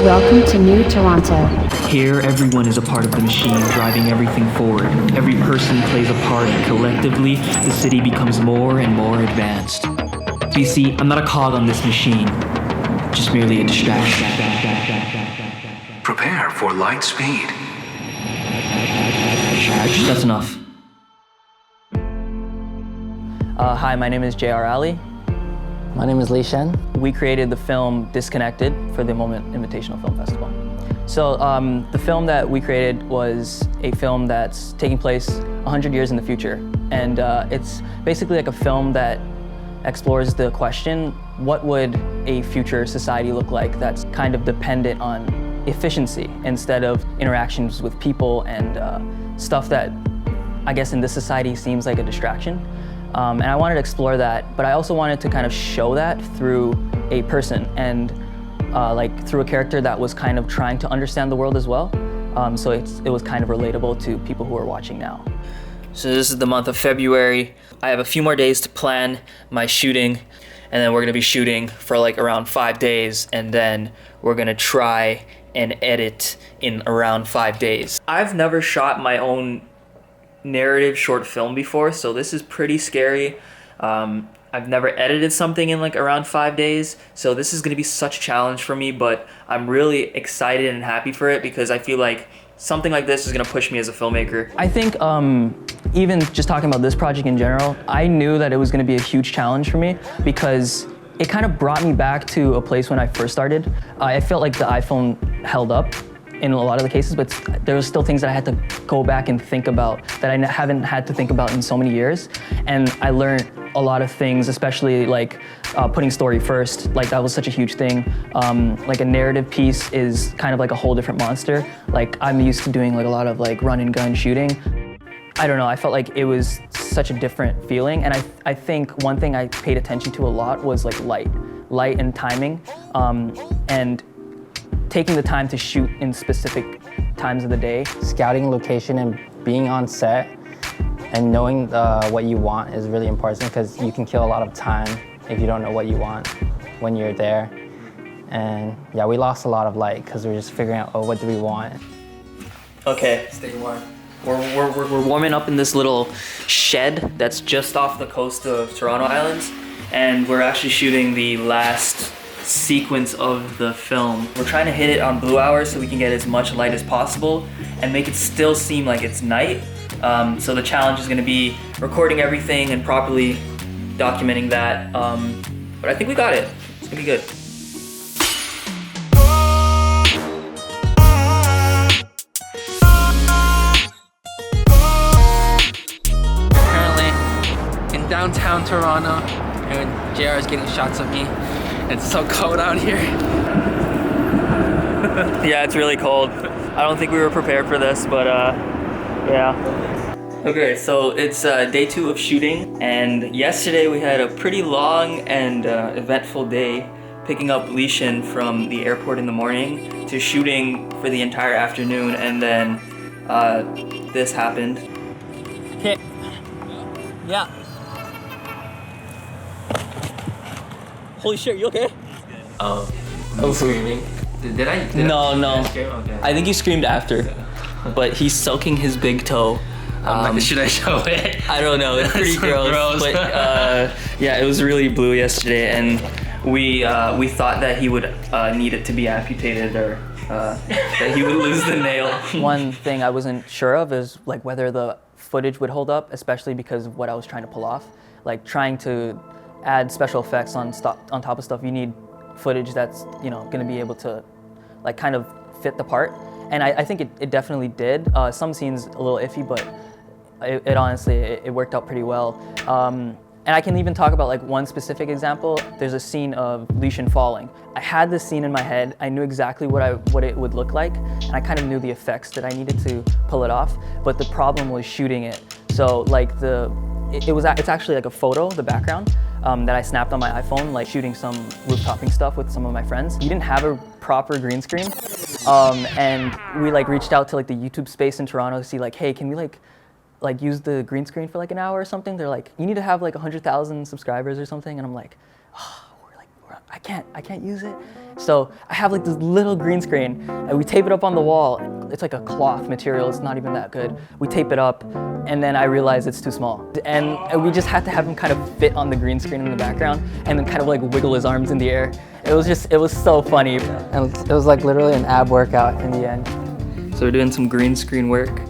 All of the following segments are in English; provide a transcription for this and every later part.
Welcome to New Toronto. Here, everyone is a part of the machine, driving everything forward. Every person plays a part, and collectively, the city becomes more and more advanced. So you see, I'm not a cog on this machine, just merely a distraction. Prepare for light speed. That's enough. Hi, my name is JR Alli. My name is Li Shen. We created the film Disconnected for the Moment Invitational Film Festival. So the film that we created was a film that's taking place 100 years in the future. And it's basically like a film that explores the question, what would a future society look like that's kind of dependent on efficiency instead of interactions with people and stuff that I guess in this society seems like a distraction. And I wanted to explore that, but I also wanted to kind of show that through a person and like through a character that was kind of trying to understand the world as well. So it was kind of relatable to people who are watching now. So this is the month of February. I have a few more days to plan my shooting, and then we're gonna be shooting for like around 5 days, and then we're gonna try and edit in around 5 days. I've never shot my own narrative short film before, so this is pretty scary. I've never edited something in like around 5 days, so this is gonna be such a challenge for me, but I'm really excited and happy for it because I feel like something like this is gonna push me as a filmmaker. I think even just talking about this project in general, I knew that it was gonna be a huge challenge for me because it kind of brought me back to a place when I first started. I felt like the iPhone held up in a lot of the cases, but there was still things that I had to go back and think about that I haven't had to think about in so many years. And I learned a lot of things, especially like putting story first. Like that was such a huge thing. Like a narrative piece is kind of like a whole different monster. Like I'm used to doing like a lot of like run and gun shooting. I don't know, I felt like it was such a different feeling. And I think one thing I paid attention to a lot was like light and timing. And taking the time to shoot in specific times of the day. Scouting location and being on set and knowing what you want is really important because you can kill a lot of time if you don't know what you want when you're there. And yeah, we lost a lot of light because we were just figuring out, oh, what do we want? Okay, stay warm. We're warming up in this little shed that's just off the coast of Toronto Islands, and we're actually shooting the last sequence of the film. We're trying to hit it on blue hours so we can get as much light as possible and make it still seem like it's night. So the challenge is going to be recording everything and properly documenting that. But I think we got it. It's going to be good. Currently in downtown Toronto, and JR is getting shots of me. It's so cold out here. Yeah, it's really cold. I don't think we were prepared for this, but yeah. Okay, so it's day 2 of shooting, and yesterday we had a pretty long and eventful day, picking up Li Shen from the airport in the morning to shooting for the entire afternoon, and then this happened. Okay. Yeah. Holy shit, you okay? Oh, I'm screaming. Did I? No. Scream? Okay. I think he screamed after, but he's soaking his big toe. Should I show it? I don't know, it's pretty So gross. But yeah, it was really blue yesterday, and we thought that he would need it to be amputated or that he would lose the nail. One thing I wasn't sure of is like whether the footage would hold up, especially because of what I was trying to pull off. Like trying to add special effects on top of stuff, you need footage that's, you know, gonna be able to like kind of fit the part. And I think it definitely did. Some scenes a little iffy, but it honestly, it worked out pretty well. And I can even talk about like one specific example. There's a scene of Li Shen falling. I had this scene in my head. I knew exactly what it would look like, and I kind of knew the effects that I needed to pull it off. But the problem was shooting it. So like it's actually like a photo, the background, that I snapped on my iPhone, like shooting some rooftoping stuff with some of my friends. You didn't have a proper green screen, and we like reached out to like the YouTube space in Toronto to see like, hey, can we like use the green screen for like an hour or something? They're like, you need to have like 100,000 subscribers or something, and I'm like, oh, I can't use it. So I have like this little green screen and we tape it up on the wall. It's like a cloth material, it's not even that good. We tape it up and then I realized it's too small. And we just had to have him kind of fit on the green screen in the background and then kind of like wiggle his arms in the air. It was so funny. And it was like literally an ab workout in the end. So we're doing some green screen work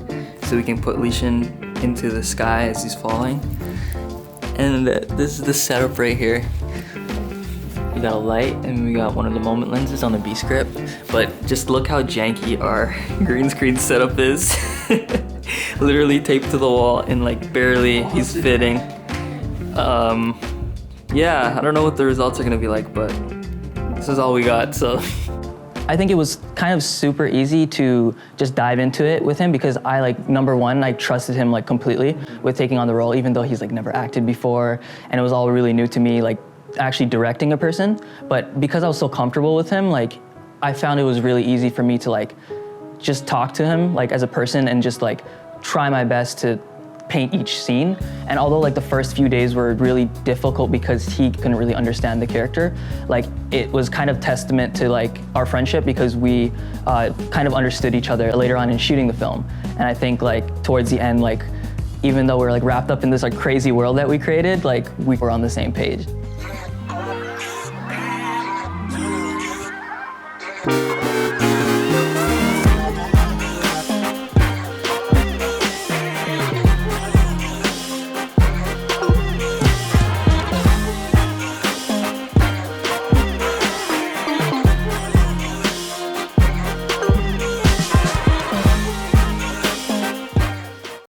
so we can put Lishan into the sky as he's falling. And this is the setup right here. We got a light and we got one of the Moment lenses on the B script, but just look how janky our green screen setup is. Literally taped to the wall and like barely he's fitting. Yeah, I don't know what the results are gonna be like, but this is all we got, so. I think it was kind of super easy to just dive into it with him because I like, number one, I trusted him like completely with taking on the role, even though he's like never acted before, and it was all really new to me, like actually directing a person. But because I was so comfortable with him, like I found it was really easy for me to like just talk to him like as a person and just like try my best to paint each scene. And although like the first few days were really difficult because he couldn't really understand the character, like it was kind of testament to like our friendship because we kind of understood each other later on in shooting the film. And I think like towards the end, like even though we're like wrapped up in this like crazy world that we created, like we were on the same page.